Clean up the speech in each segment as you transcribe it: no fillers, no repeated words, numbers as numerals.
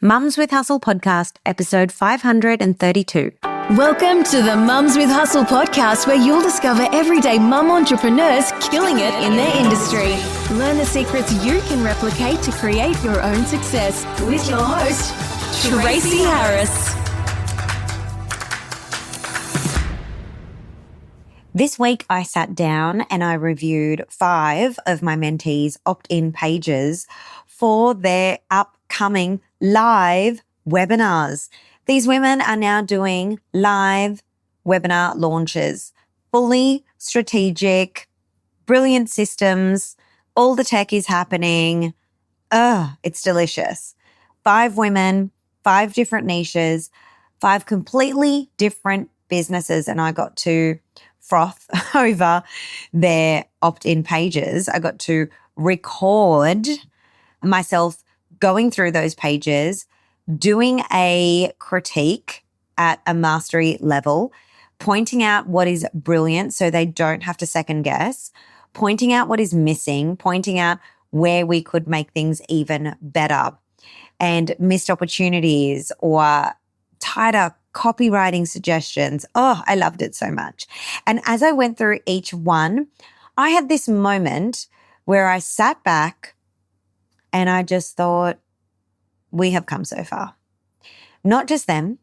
Mums with Hustle podcast, episode 532. Welcome to the Mums with Hustle podcast, where you'll discover everyday mum entrepreneurs killing it in their industry. Learn the secrets you can replicate to create your own success with your host, Tracy Harris. This week I sat down and I reviewed 5 of my mentees' opt-in pages for their upcoming live webinars. These women are now doing live webinar launches, fully strategic, brilliant systems. All the tech is happening. It's delicious. 5 women, 5 different niches, 5 completely different businesses. And I got to froth over their opt-in pages. I got to record myself going through those pages, doing a critique at a mastery level, pointing out what is brilliant so they don't have to second guess, pointing out what is missing, pointing out where we could make things even better, and missed opportunities or tighter copywriting suggestions. Oh, I loved it so much. And as I went through each one, I had this moment where I sat back and I just thought, we have come so far. Not just them.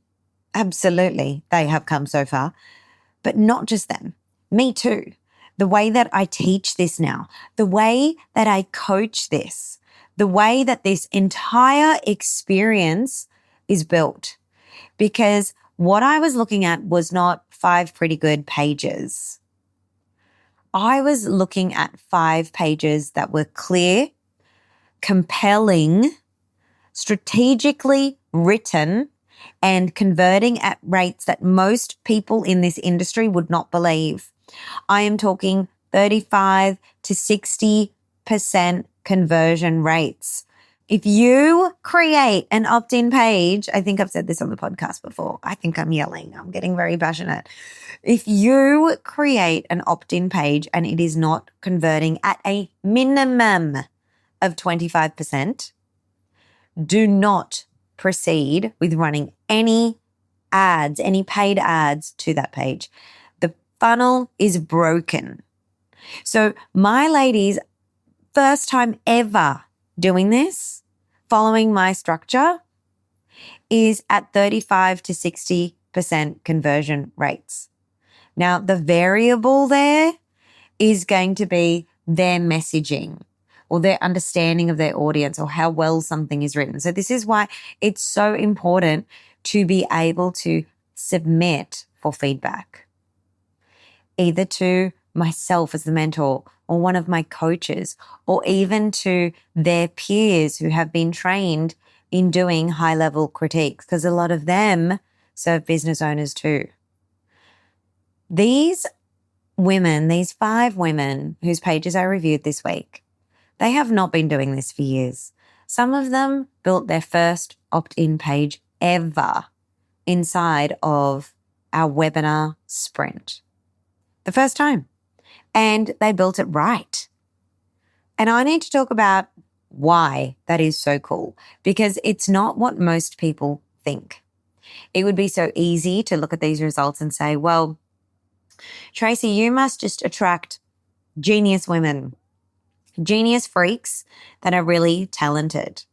Absolutely, they have come so far. But not just them. Me too. The way that I teach this now, the way that I coach this, the way that this entire experience is built. Because what I was looking at was not 5 pretty good pages. I was looking at 5 pages that were clear, compelling, strategically written, and converting at rates that most people in this industry would not believe. I am talking 35 to 60% conversion rates. If you create an opt-in page, I think I've said this on the podcast before. I think I'm yelling. I'm getting very passionate. If you create an opt-in page and it is not converting at a minimum of 25%, do not proceed with running any ads, any paid ads to that page. The funnel is broken. So my ladies, first time ever doing this, following my structure, is at 35 to 60% conversion rates. Now, the variable there is going to be their messaging or their understanding of their audience or how well something is written. So this is why it's so important to be able to submit for feedback, either to myself as the mentor or one of my coaches, or even to their peers who have been trained in doing high-level critiques, because a lot of them serve business owners too. These women, these 5 women whose pages I reviewed this week, they have not been doing this for years. Some of them built their first opt-in page ever inside of our webinar sprint. The first time. And they built it right. And I need to talk about why that is so cool, because it's not what most people think. It would be so easy to look at these results and say, well, Tracy, you must just attract genius women, genius freaks that are really talented.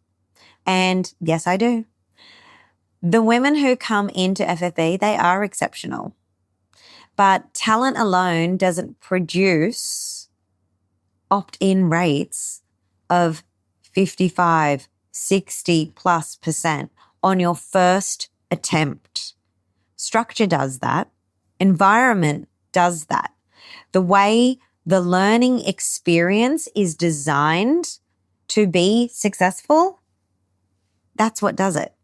And yes, I do. The women who come into FFB, they are exceptional. But talent alone doesn't produce opt-in rates of 55, 60+% on your first attempt. Structure does that. Environment does that. The way the learning experience is designed to be successful, that's what does it.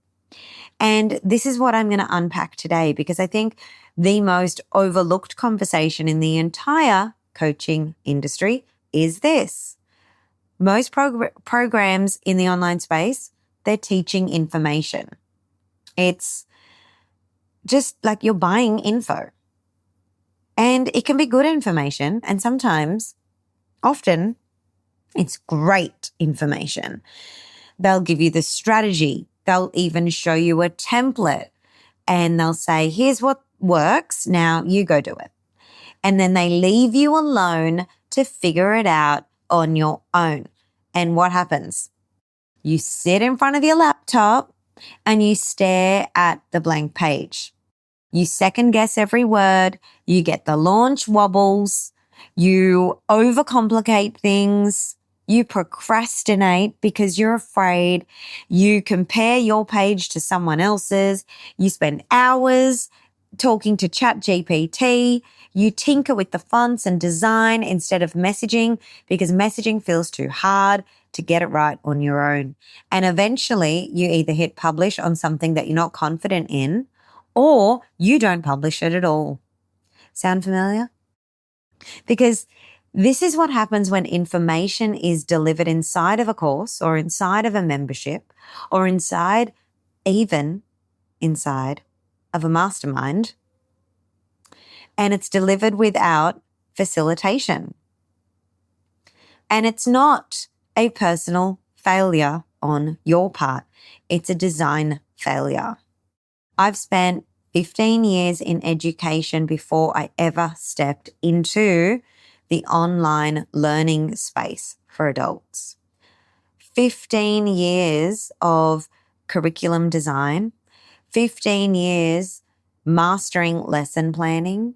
And this is what I'm going to unpack today, because I think the most overlooked conversation in the entire coaching industry is this. Most programs in the online space, they're teaching information. It's just like you're buying info. And it can be good information, and sometimes, often, it's great information. They'll give you the strategy, They'll even show you a template and they'll say, here's what works. Now you go do it. And then they leave you alone to figure it out on your own. And what happens? You sit in front of your laptop and you stare at the blank page. You second guess every word. You get the launch wobbles. You overcomplicate things. You procrastinate because you're afraid. You compare your page to someone else's. You spend hours talking to ChatGPT. You tinker with the fonts and design instead of messaging because messaging feels too hard to get it right on your own. And eventually you either hit publish on something that you're not confident in or you don't publish it at all. Sound familiar? Because this is what happens when information is delivered inside of a course or inside of a membership or even inside of a mastermind, and it's delivered without facilitation. And it's not a personal failure on your part. It's a design failure. I've spent 15 years in education before I ever stepped into the online learning space for adults. 15 years of curriculum design, 15 years mastering lesson planning,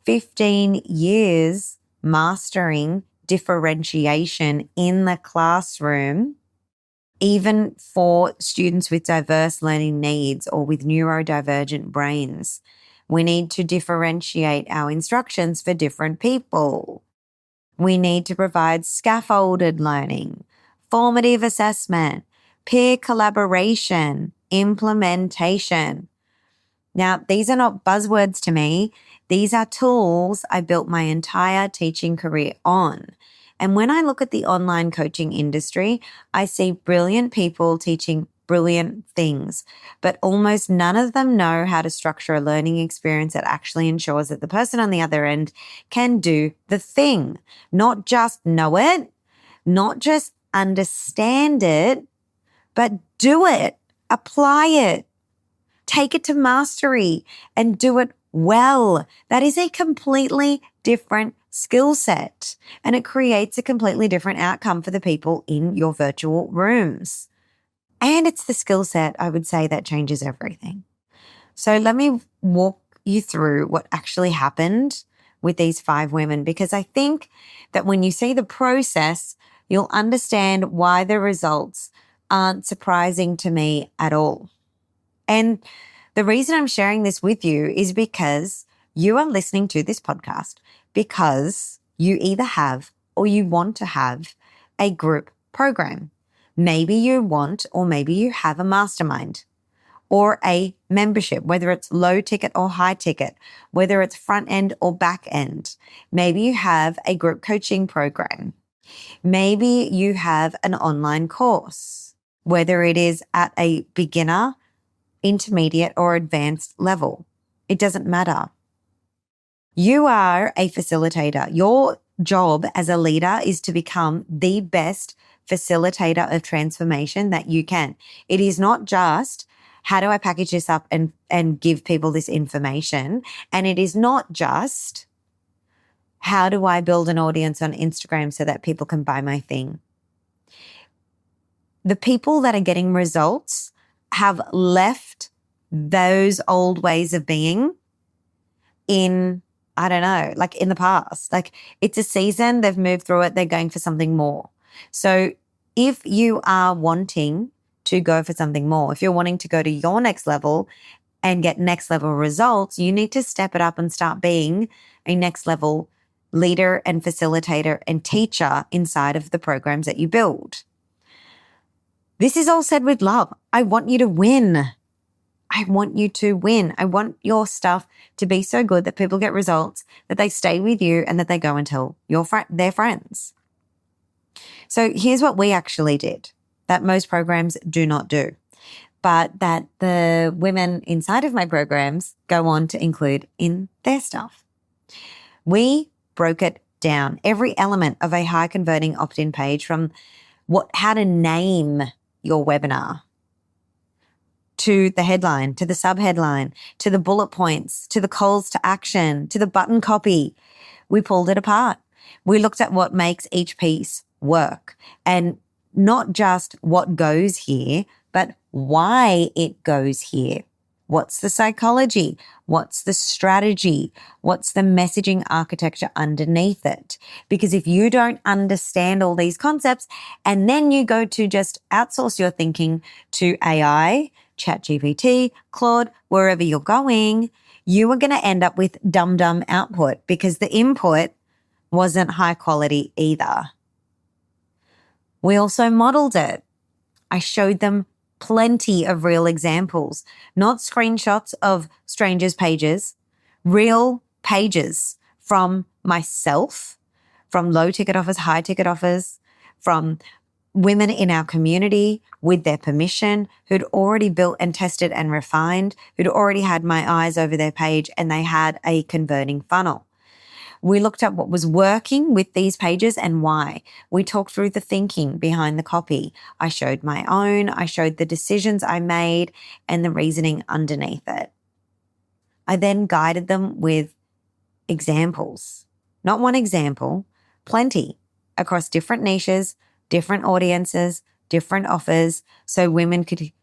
15 years mastering differentiation in the classroom, even for students with diverse learning needs or with neurodivergent brains. We need to differentiate our instructions for different people. We need to provide scaffolded learning, formative assessment, peer collaboration, implementation. Now, these are not buzzwords to me. These are tools I built my entire teaching career on. And when I look at the online coaching industry, I see brilliant people teaching brilliant things, but almost none of them know how to structure a learning experience that actually ensures that the person on the other end can do the thing, not just know it, not just understand it, but do it, apply it, take it to mastery and do it well. That is a completely different skill set, and it creates a completely different outcome for the people in your virtual rooms. And it's the skill set, I would say, that changes everything. So let me walk you through what actually happened with these 5 women, because I think that when you see the process, you'll understand why the results aren't surprising to me at all. And the reason I'm sharing this with you is because you are listening to this podcast because you either have or you want to have a group program. Maybe you want or maybe you have a mastermind or a membership, whether it's low ticket or high ticket, whether it's front end or back end. Maybe you have a group coaching program. Maybe you have an online course, whether it is at a beginner, intermediate, or advanced level. It doesn't matter. You are a facilitator. Your job as a leader is to become the best facilitator of transformation that you can. It is not just, how do I package this up and give people this information? And it is not just, how do I build an audience on Instagram so that people can buy my thing? The people that are getting results have left those old ways of being in, I don't know, like in the past. Like it's a season, they've moved through it, they're going for something more. So if you are wanting to go for something more, if you're wanting to go to your next level and get next level results, you need to step it up and start being a next level leader and facilitator and teacher inside of the programs that you build. This is all said with love. I want you to win. I want you to win. I want your stuff to be so good that people get results, that they stay with you and that they go and tell their friends. So here's what we actually did that most programs do not do, but that the women inside of my programs go on to include in their stuff. We broke it down, every element of a high converting opt-in page, from how to name your webinar, to the headline, to the subheadline, to the bullet points, to the calls to action, to the button copy. We pulled it apart. We looked at what makes each piece work, and not just what goes here, but why it goes here. What's the psychology? What's the strategy? What's the messaging architecture underneath it? Because if you don't understand all these concepts and then you go to just outsource your thinking to AI, ChatGPT, Claude, wherever you're going, you are going to end up with dumb output because the input wasn't high quality either. We also modeled it. I showed them plenty of real examples, not screenshots of strangers' pages, real pages from myself, from low ticket offers, high ticket offers, from women in our community with their permission who'd already built and tested and refined, who'd already had my eyes over their page and they had a converting funnel. We looked at what was working with these pages and why. We talked through the thinking behind the copy. I showed my own. I showed the decisions I made and the reasoning underneath it. I then guided them with examples. Not one example, plenty, across different niches, different audiences, different offers, so women could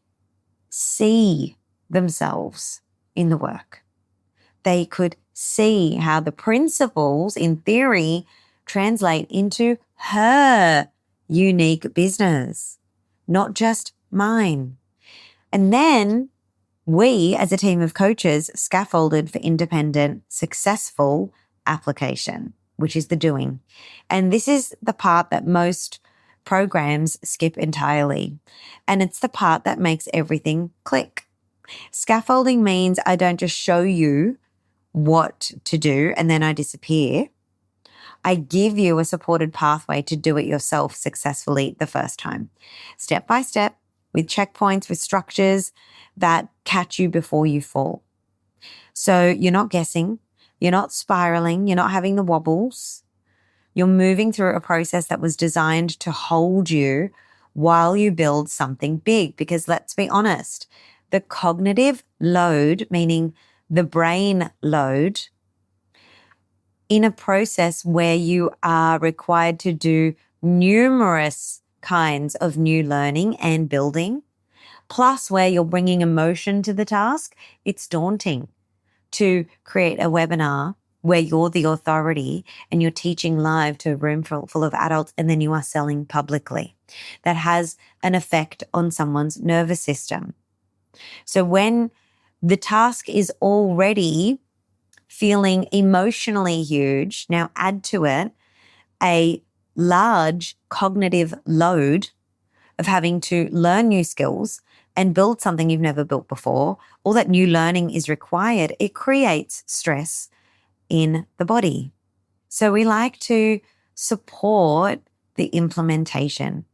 see themselves in the work. They could see how the principles in theory translate into her unique business, not just mine. And then we, as a team of coaches, scaffolded for independent, successful application, which is the doing. And this is the part that most programs skip entirely. And it's the part that makes everything click. Scaffolding means I don't just show you what to do and then I disappear. I give you a supported pathway to do it yourself successfully the first time, step by step, with checkpoints, with structures that catch you before you fall. So you're not guessing, you're not spiraling, you're not having the wobbles. You're moving through a process that was designed to hold you while you build something big. Because let's be honest, the cognitive load, meaning the brain load, in a process where you are required to do numerous kinds of new learning and building, plus where you're bringing emotion to the task, it's daunting to create a webinar where you're the authority and you're teaching live to a room full of adults and then you are selling publicly. That has an effect on someone's nervous system. So when the task is already feeling emotionally huge, now add to it a large cognitive load of having to learn new skills and build something you've never built before. All that new learning is required. It creates stress in the body. So we like to support the implementation.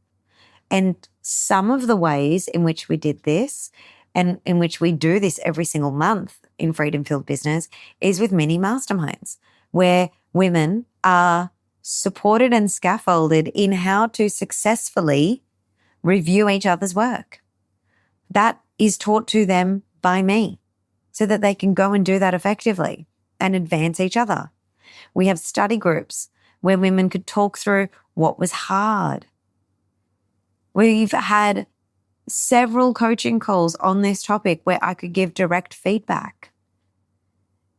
And some of the ways in which we did this and in which we do this every single month in Freedom Filled Business is with mini masterminds, where women are supported and scaffolded in how to successfully review each other's work. That is taught to them by me so that they can go and do that effectively and advance each other. We have study groups where women could talk through what was hard. We've had several coaching calls on this topic where I could give direct feedback.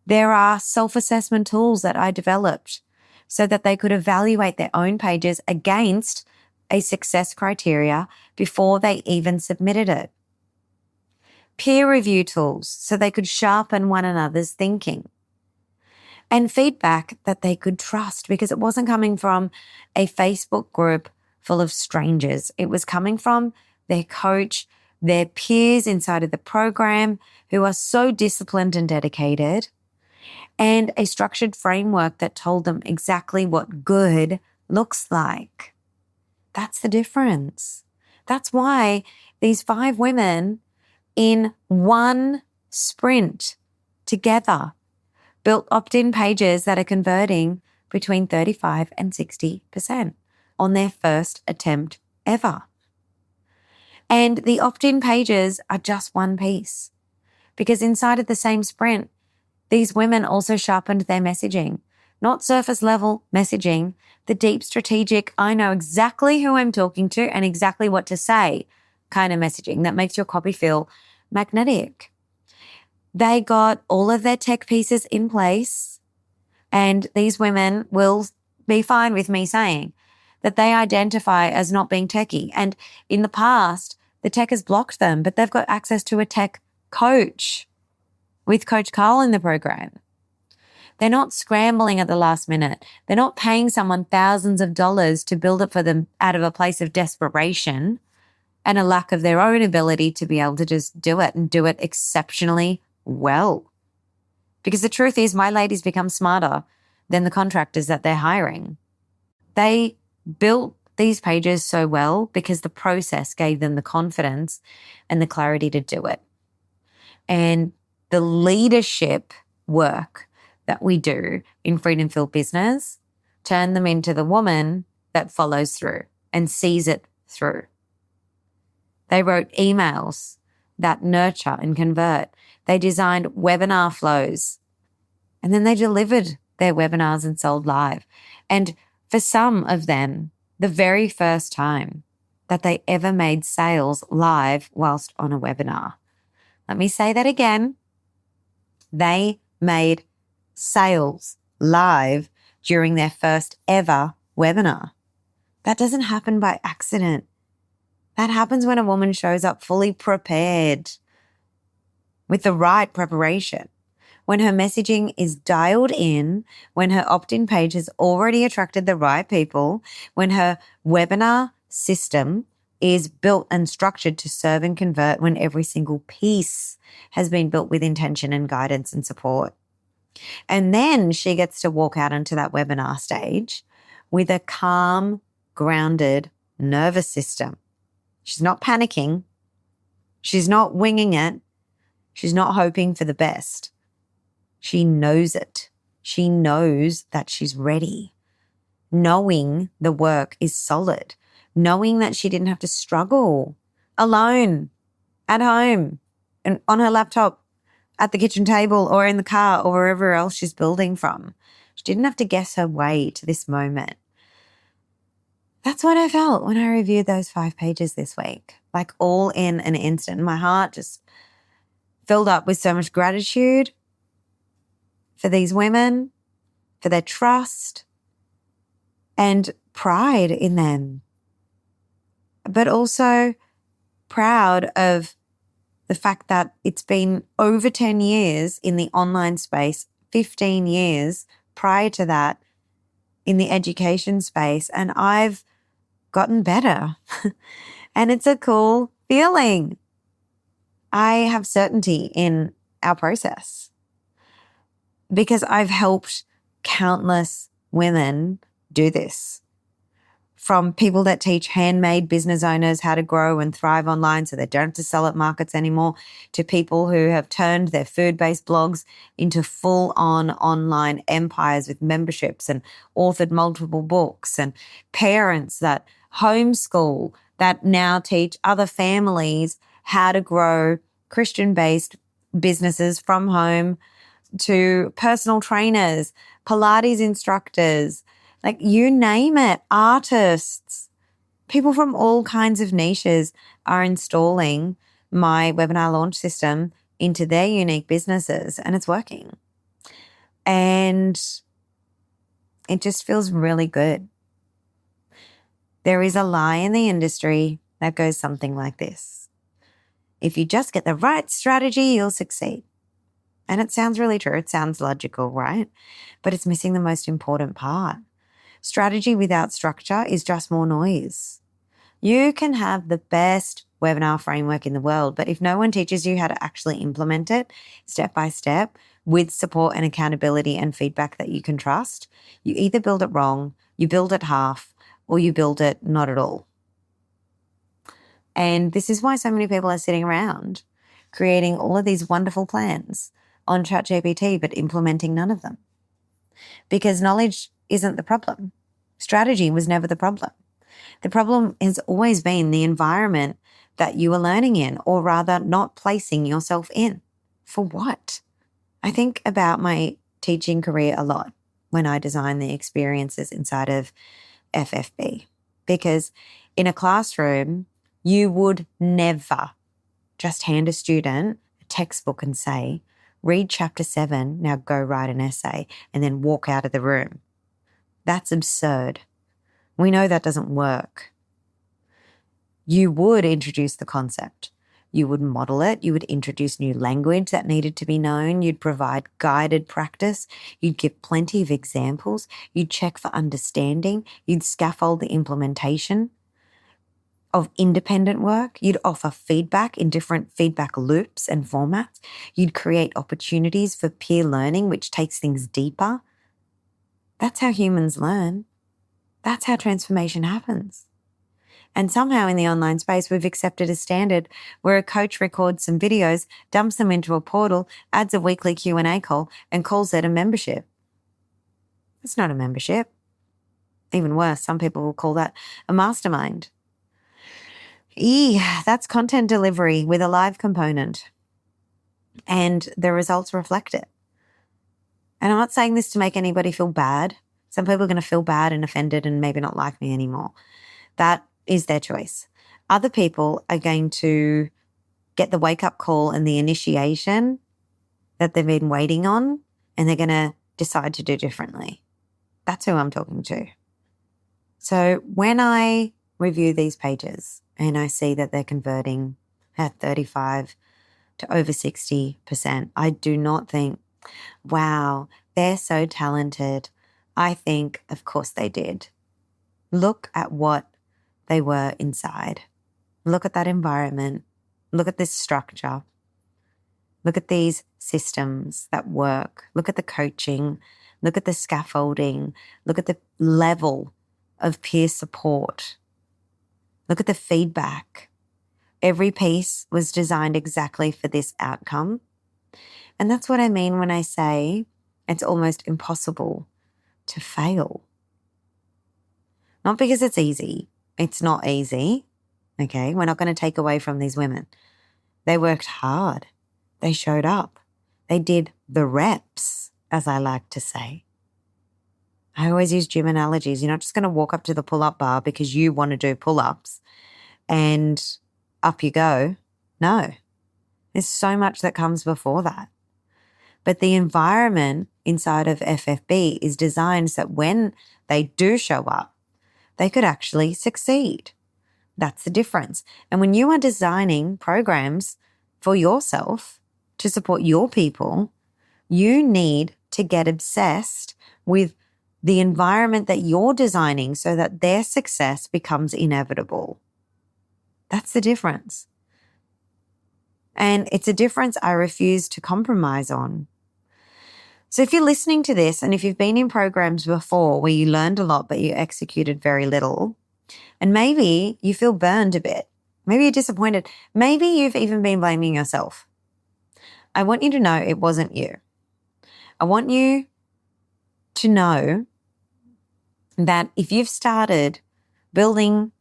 There are self-assessment tools that I developed so that they could evaluate their own pages against a success criteria before they even submitted it. Peer review tools so they could sharpen one another's thinking. And feedback that they could trust because it wasn't coming from a Facebook group full of strangers. It was coming from their coach, their peers inside of the program who are so disciplined and dedicated, and a structured framework that told them exactly what good looks like. That's the difference. That's why these 5 women in one sprint together built opt-in pages that are converting between 35 and 60% on their first attempt ever. And the opt-in pages are just one piece, because inside of the same sprint, these women also sharpened their messaging, not surface level messaging, the deep strategic, I know exactly who I'm talking to and exactly what to say kind of messaging that makes your copy feel magnetic. They got all of their tech pieces in place, and these women will be fine with me saying that they identify as not being techie. And in the past, the tech has blocked them, but they've got access to a tech coach with Coach Carl in the program. They're not scrambling at the last minute. They're not paying someone thousands of dollars to build it for them out of a place of desperation and a lack of their own ability to be able to just do it and do it exceptionally well. Because the truth is, my ladies become smarter than the contractors that they're hiring. They built these pages so well because the process gave them the confidence and the clarity to do it. And the leadership work that we do in Freedom Filled Business turn them into the woman that follows through and sees it through. They wrote emails that nurture and convert. They designed webinar flows, and then they delivered their webinars and sold live. And for some of them, the very first time that they ever made sales live whilst on a webinar. Let me say that again. They made sales live during their first ever webinar. That doesn't happen by accident. That happens when a woman shows up fully prepared with the right preparation, when her messaging is dialed in, when her opt-in page has already attracted the right people, when her webinar system is built and structured to serve and convert, when every single piece has been built with intention and guidance and support. And then she gets to walk out into that webinar stage with a calm, grounded nervous system. She's not panicking. She's not winging it. She's not hoping for the best. She knows it. She knows that she's ready. Knowing the work is solid. Knowing that she didn't have to struggle alone, at home, and on her laptop, at the kitchen table, or in the car, or wherever else she's building from. She didn't have to guess her way to this moment. That's what I felt when I reviewed those 5 pages this week, like all in an instant. My heart just filled up with so much gratitude for these women, for their trust and pride in them, but also proud of the fact that it's been over 10 years in the online space, 15 years prior to that in the education space, and I've gotten better. And it's a cool feeling. I have certainty in our process because I've helped countless women do this. From people that teach handmade business owners how to grow and thrive online so they don't have to sell at markets anymore, to people who have turned their food-based blogs into full-on online empires with memberships and authored multiple books, and parents that homeschool that now teach other families how to grow Christian-based businesses from home, to personal trainers, Pilates instructors, like you name it, artists, people from all kinds of niches are installing my webinar launch system into their unique businesses, and it's working. And it just feels really good. There is a lie in the industry that goes something like this: if you just get the right strategy, you'll succeed. And it sounds really true. It sounds logical, right? But it's missing the most important part. Strategy without structure is just more noise. You can have the best webinar framework in the world, but if no one teaches you how to actually implement it step by step with support and accountability and feedback that you can trust, you either build it wrong, you build it half, or you build it not at all. And this is why so many people are sitting around creating all of these wonderful plans on ChatGPT, but implementing none of them. Because knowledge isn't the problem. Strategy was never the problem. The problem has always been the environment that you are learning in, or rather not placing yourself in. For what? I think about my teaching career a lot when I design the experiences inside of FFB, because in a classroom, you would never just hand a student a textbook and say, read chapter 7, now go write an essay, and then walk out of the room. That's absurd. We know that doesn't work. You would introduce the concept. You would model it. You would introduce new language that needed to be known. You'd provide guided practice. You'd give plenty of examples. You'd check for understanding. You'd scaffold the implementation of independent work. You'd offer feedback in different feedback loops and formats. You'd create opportunities for peer learning, which takes things deeper. That's how humans learn. That's how transformation happens. And somehow in the online space, we've accepted a standard where a coach records some videos, dumps them into a portal, adds a weekly Q&A call, and calls it a membership. It's not a membership. Even worse, some people will call that a mastermind. That's content delivery with a live component. And the results reflect it. And I'm not saying this to make anybody feel bad. Some people are going to feel bad and offended and maybe not like me anymore. That is their choice. Other people are going to get the wake-up call and the initiation that they've been waiting on, and they're going to decide to do differently. That's who I'm talking to. So when I review these pages and I see that they're converting at 35 to over 60%, I do not think, wow, they're so talented. I think, of course they did. Look at what they were inside. Look at that environment. Look at this structure. Look at these systems that work. Look at the coaching. Look at the scaffolding. Look at the level of peer support. Look at the feedback. Every piece was designed exactly for this outcome. And that's what I mean when I say it's almost impossible to fail. Not because it's easy. It's not easy, okay? We're not going to take away from these women. They worked hard. They showed up. They did the reps, as I like to say. I always use gym analogies. You're not just going to walk up to the pull-up bar because you want to do pull-ups and up you go. No. There's so much that comes before that. But the environment inside of FFB is designed so that when they do show up, they could actually succeed. That's the difference. And when you are designing programs for yourself to support your people, you need to get obsessed with the environment that you're designing so that their success becomes inevitable. That's the difference. And it's a difference I refuse to compromise on. So if you're listening to this and if you've been in programs before where you learned a lot but you executed very little, and maybe you feel burned a bit, maybe you're disappointed, maybe you've even been blaming yourself, I want you to know it wasn't you. I want you to know that if you've started building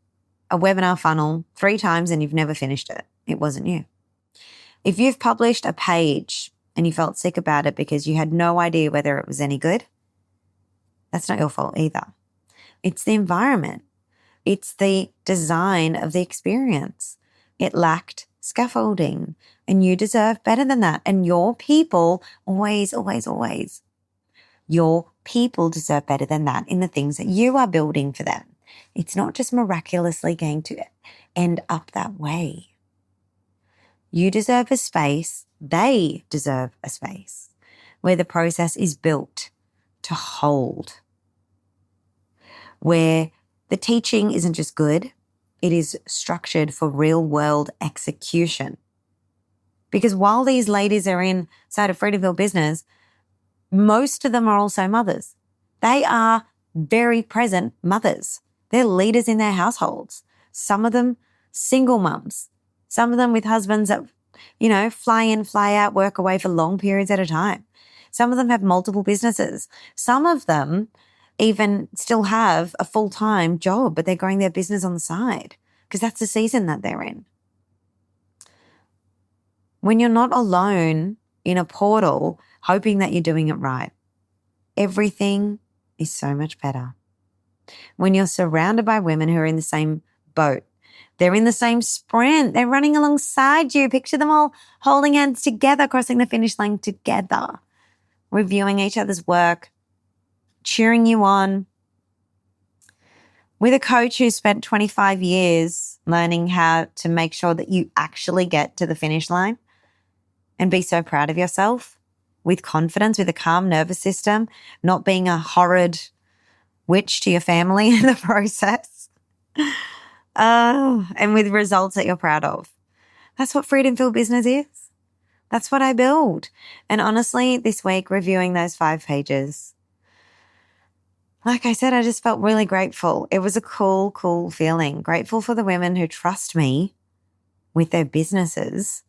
a webinar funnel 3 times and you've never finished it, it wasn't you. If you've published a page and you felt sick about it because you had no idea whether it was any good, that's not your fault either. It's the environment. It's the design of the experience. It lacked scaffolding, and you deserve better than that. And your people always, your people deserve better than that in the things that you are building for them. It's not just miraculously going to end up that way. You deserve a space, they deserve a space where the process is built to hold, where the teaching isn't just good, it is structured for real-world execution. Because while these ladies are inside of Freedomville business, most of them are also mothers. They are very present mothers. They're leaders in their households. Some of them single mums. Some of them with husbands that, fly in, fly out, work away for long periods at a time. Some of them have multiple businesses. Some of them even still have a full-time job, but they're growing their business on the side because that's the season that they're in. when you're not alone in a portal hoping that you're doing it right. Everything is so much better when you're surrounded by women who are in the same boat. They're in the same sprint. They're running alongside you. Picture them all holding hands together, crossing the finish line together, reviewing each other's work, cheering you on. With a coach who spent 25 years learning how to make sure that you actually get to the finish line and be so proud of yourself with confidence, with a calm nervous system, not being a horrid witch to your family in the process. And with results that you're proud of. That's what freedom-filled business is. That's what I build. And honestly, this week, reviewing those 5 pages, like I said, I just felt really grateful. It was a cool feeling. Grateful for the women who trust me with their businesses.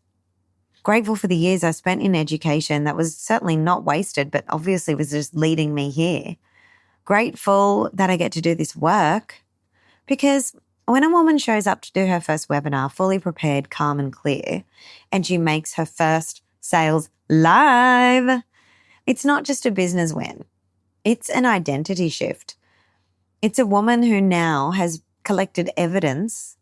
Grateful for the years I spent in education that was certainly not wasted, but obviously was just leading me here. Grateful that I get to do this work, because when a woman shows up to do her first webinar fully prepared, calm and clear, and she makes her first sales live, it's not just a business win. It's an identity shift. It's a woman who now has collected evidence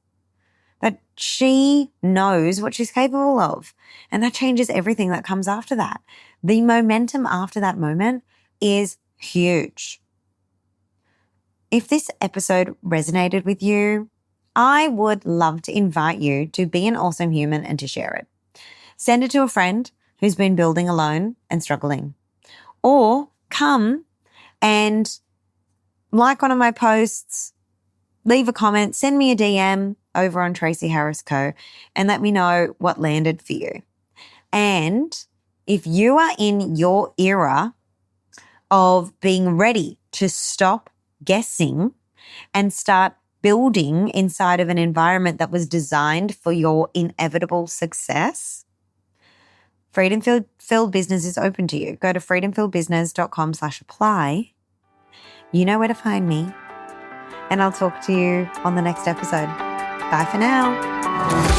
that she knows what she's capable of. And that changes everything that comes after that. The momentum after that moment is huge. If this episode resonated with you, I would love to invite you to be an awesome human and to share it. Send it to a friend who's been building alone and struggling. Or come and like one of my posts, leave a comment, send me a DM over on Tracy Harris Co. and let me know what landed for you. And if you are in your era of being ready to stop guessing and start building inside of an environment that was designed for your inevitable success, Freedom Filled Business is open to you. Go to freedomfilledbusiness.com/apply. You know where to find me. And I'll talk to you on the next episode. Bye for now.